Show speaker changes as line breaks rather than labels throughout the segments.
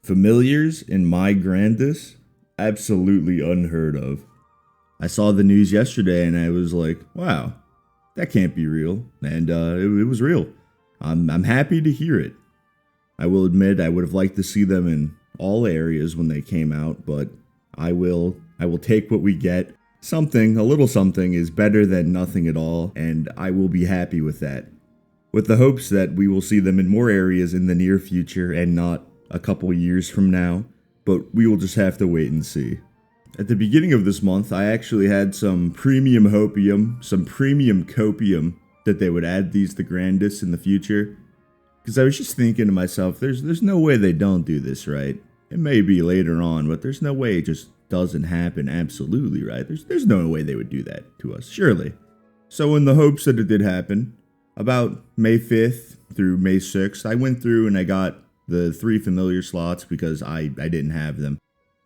Familiars in my Grandis? Absolutely unheard of. I saw the news yesterday and I was like, wow, that can't be real. And it was real. I'm happy to hear it. I will admit I would have liked to see them in all areas when they came out, but I will take what we get. Something, a little something, is better than nothing at all, and I will be happy with that. With the hopes that we will see them in more areas in the near future and not a couple years from now, but we will just have to wait and see. At the beginning of this month, I actually had some premium hopium, some premium copium, that they would add these to Grandis in the future. Because I was just thinking to myself, there's no way they don't do this, right? It may be later on, but there's no way it just doesn't happen absolutely, right? There's no way they would do that to us, surely. So in the hopes that it did happen, about May 5th through May 6th, I went through and I got the 3 familiar slots because I didn't have them.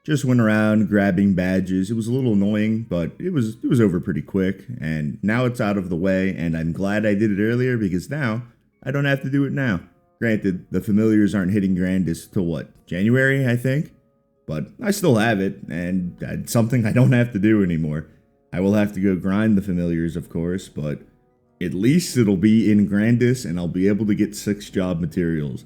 Just went around grabbing badges. It was a little annoying, but it was over pretty quick, and now it's out of the way, and I'm glad I did it earlier because now I don't have to do it now. Granted, the familiars aren't hitting Grandis till what, January, I think? But I still have it, and it's something I don't have to do anymore. I will have to go grind the familiars, of course, but at least it'll be in Grandis, and I'll be able to get 6 job materials.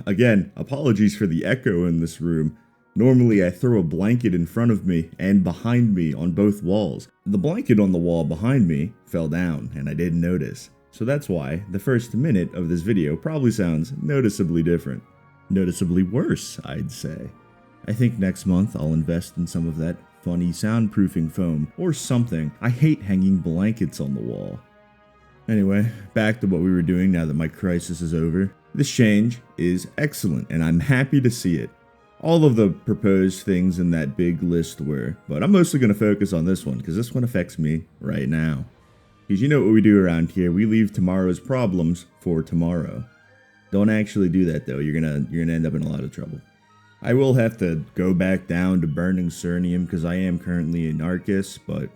Again, apologies for the echo in this room. Normally, I throw a blanket in front of me and behind me on both walls. The blanket on the wall behind me fell down, and I didn't notice. So that's why the first minute of this video probably sounds noticeably different. Noticeably worse, I'd say. I think next month I'll invest in some of that funny soundproofing foam or something. I hate hanging blankets on the wall. Anyway, back to what we were doing now that my crisis is over. This change is excellent, and I'm happy to see it. All of the proposed things in that big list were, but I'm mostly going to focus on this one because this one affects me right now. Because you know what we do around here, we leave tomorrow's problems for tomorrow. Don't actually do that though, you're gonna end up in a lot of trouble. I will have to go back down to burning Cernium because I am currently in Arcus, but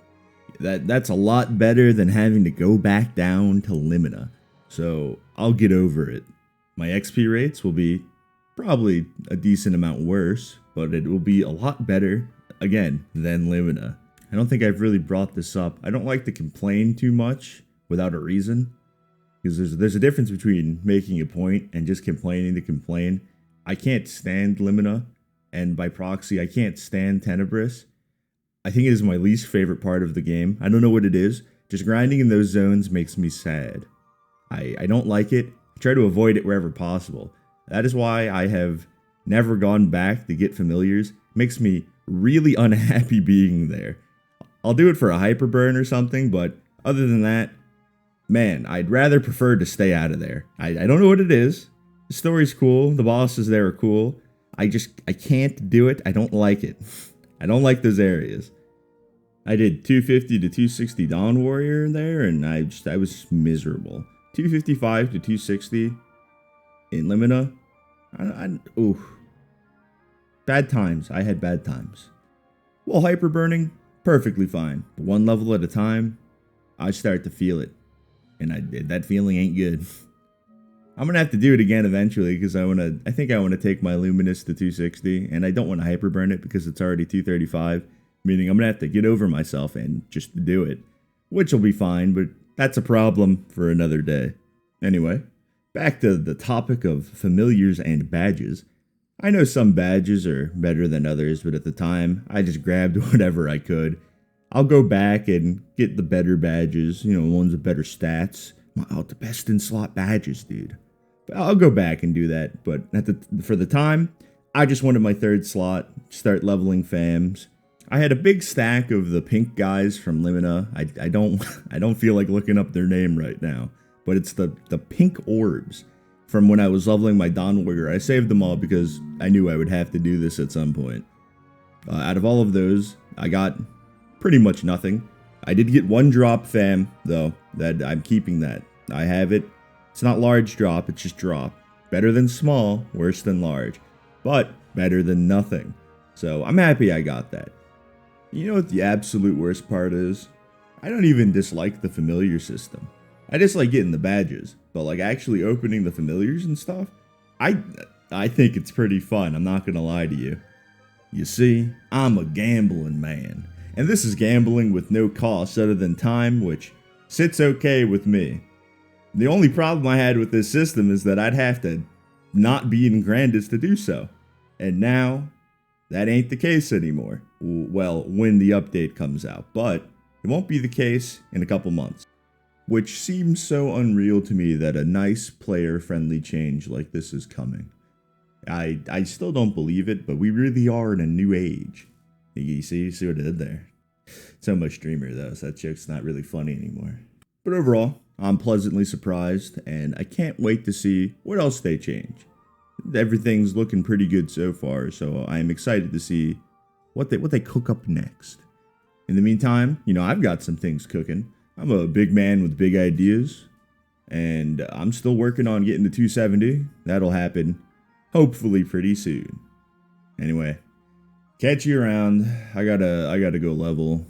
that's a lot better than having to go back down to Limina. So I'll get over it. My XP rates will be probably a decent amount worse, but it will be a lot better, again, than Limina. I don't think I've really brought this up. I don't like to complain too much without a reason, because there's a difference between making a point and just complaining to complain. I can't stand Limina, and by proxy, I can't stand Tenebris. I think it is my least favorite part of the game. I don't know what it is. Just grinding in those zones makes me sad. I don't like it. I try to avoid it wherever possible. That is why I have never gone back to get familiars. It makes me really unhappy being there. I'll do it for a hyperburn or something, but other than that, man, I'd rather prefer to stay out of there. I don't know what it is. The story's cool. The bosses there are cool. I can't do it. I don't like it. I don't like those areas. I did 250 to 260 Dawn Warrior there, and I was miserable. 255 to 260 in Limina. Bad times. I had bad times. While hyperburning, perfectly fine. But one level at a time, I start to feel it. And that feeling ain't good. I'm gonna have to do it again eventually because I think I want to take my Luminous to 260, and I don't want to hyperburn it because it's already 235, meaning I'm gonna have to get over myself and just do it, which will be fine, but that's a problem for another day. Anyway, back to the topic of familiars and badges. I know some badges are better than others, but at the time, I just grabbed whatever I could. I'll go back and get the better badges, ones with better stats. The best in slot badges, dude. But I'll go back and do that, but for the time, I just wanted my 3rd slot, start leveling fams. I had a big stack of the pink guys from Limina. I don't feel like looking up their name right now, but it's the pink orbs from when I was leveling my Dawn Warrior. I saved them all because I knew I would have to do this at some point. Out of all of those, I got pretty much nothing. I did get 1 drop fam, though, that I'm keeping that. I have it. It's not large drop, it's just drop. Better than small, worse than large. But better than nothing. So I'm happy I got that. You know what the absolute worst part is? I don't even dislike the familiar system. I dislike getting the badges, but like actually opening the familiars and stuff, I I think it's pretty fun, I'm not gonna lie to you. You see, I'm a gambling man, and this is gambling with no cost other than time, which sits okay with me. The only problem I had with this system is that I'd have to not be in Grandis to do so. And now, that ain't the case anymore. Well, when the update comes out, but it won't be the case in a couple months. Which seems so unreal to me that a nice player-friendly change like this is coming. I still don't believe it, but we really are in a new age. You see what I did there? So much dreamer though, so that joke's not really funny anymore. But overall, I'm pleasantly surprised, and I can't wait to see what else they change. Everything's looking pretty good so far, so I'm excited to see what they cook up next. In the meantime, I've got some things cooking. I'm a big man with big ideas, and I'm still working on getting to 270. That'll happen hopefully pretty soon. Anyway, catch you around. I gotta go level.